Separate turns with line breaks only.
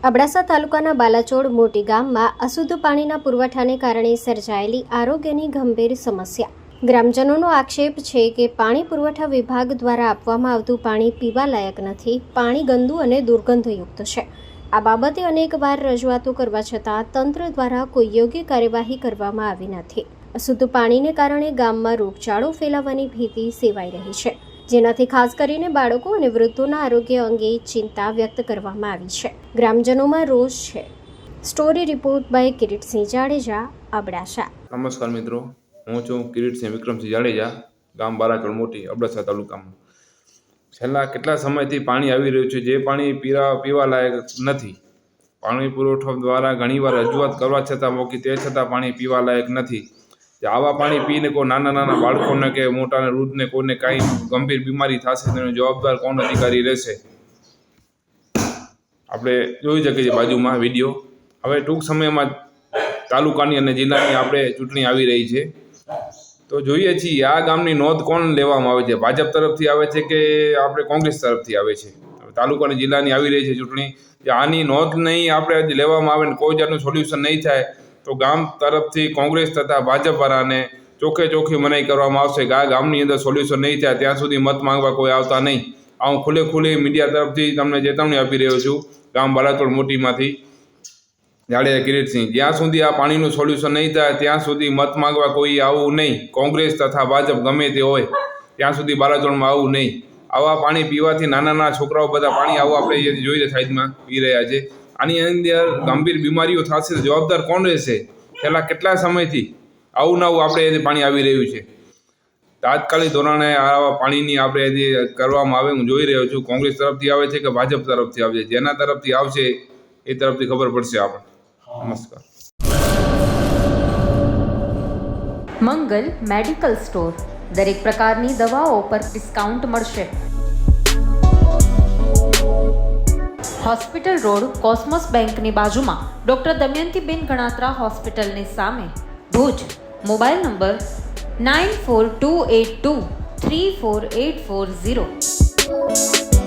અબડાસા તાલુકાના બાલાચોડ મોટી ગામમાં અશુદ્ધ પાણીના પુરવઠાને કારણે સર્જાયેલી આરોગ્યની ગંભીર સમસ્યા. ગ્રામજનોનો આક્ષેપ છે કે પાણી પુરવઠા વિભાગ દ્વારા આપવામાં આવતું પાણી પીવાલાયક નથી. પાણી ગંદુ અને દુર્ગંધયુક્ત છે. આ બાબતે અનેકવાર રજૂઆતો કરવા છતાં તંત્ર દ્વારા કોઈ યોગ્ય કાર્યવાહી કરવામાં આવી નથી. અશુદ્ધ પાણીને કારણે ગામમાં રોગચાળો ફેલાવાની ભીતિ સેવાઈ રહી છે, જેનાથી ખાસ કરીને બાળકો અને વૃદ્ધોના આરોગ્ય અંગે ચિંતા વ્યક્ત કરવામાં આવી છે. ગ્રામજનોમાં રોષ છે. Story report by Kiritsinh Jadeja, Abdasa.
નમસ્કાર મિત્રો, હું છું કિરીટસિંહ વિક્રમસિંહ જાડેજા, ગામ બાલાચોડ મોટી, અબડાસા તાલુકામાં. છેલ્લા કેટલા સમયથી પાણી આવી રહ્યું છે, જે પાણી પીવા લાયક નથી. પાણી પુરવઠો દ્વારા ઘણીવાર રજૂઆત કરવા છતાં મોકી, તે છતાં પાણી પીવા લાયક નથી. આવા પાણી પીને કોઈ નાના બાળકોને કે મોટા વૃદ્ધને કોઈને કાંઈ ગંભીર બીમારી થશે, તેનો જવાબદાર કોણ અધિકારી રહેશે? આપણે જોઈ શકીએ છીએ બાજુમાં વિડીયો. હવે ટૂંક સમયમાં તાલુકાની અને જિલ્લાની આપણે ચૂંટણી આવી રહી છે, તો જોઈએ છીએ આ ગામની નોંધ કોણ લેવામાં આવે છે? ભાજપ તરફથી આવે છે કે આપણે કોંગ્રેસ તરફથી આવે છે? તાલુકાની જિલ્લાની આવી રહી છે ચૂંટણી, જે આની નોંધ નહીં આપણે લેવામાં આવે ને કોઈ જાતનું સોલ્યુશન નહીં થાય, તો ગામ તરફથી કોંગ્રેસ તથા ભાજપવાળાને ચોખ્ખી મનાઈ કરવામાં આવશે કે આ ગામની અંદર સોલ્યુશન નહીં થાય ત્યાં સુધી મત માંગવા કોઈ આવતા નહીં. આ હું ખુલ્લી મીડિયા તરફથી તમને ચેતવણી આપી રહ્યો છું, ગામ બાલાચોડ મોટીમાંથી જાડેજા કિરીટસિંહ. જ્યાં સુધી આ પાણીનું સોલ્યુશન નહીં થાય ત્યાં સુધી મત માંગવા કોઈ આવવું નહીં. કોંગ્રેસ તથા ભાજપ ગમે તે હોય ત્યાં સુધી બાલાચોડમાં આવવું નહીં. આવા પાણી પીવાથી નાના છોકરાઓ બધા પાણી આવું આપણે જોઈ સાઈડમાં પી રહ્યા છે. આની અંદર ગંભીર બીમારીઓ થશે, જવાબદાર કોણ રહેશે? છેલ્લા કેટલા સમયથી આવું આપણે પાણી આવી રહ્યું છે. તાત્કાલિક ધોરણે આવા પાણીની આપણે જે કરવામાં આવે, હું જોઈ રહ્યો છું કોંગ્રેસ તરફથી આવે છે કે ભાજપ તરફથી આવે છે. જેના તરફથી આવશે એ તરફથી ખબર પડશે આપણે. નમસ્કાર.
મંગલ મેડિકલ સ્ટોર, દરેક પ્રકારની દવાઓ પર ડિસ્કાઉન્ટ મળશે. હોસ્પિટલ રોડ, કોસ્મોસ બેંકની બાજુમાં, ડૉક્ટર દમયંતીબેન ગણાત્રા હોસ્પિટલની સામે, ભુજ. Mobile number 9428234840.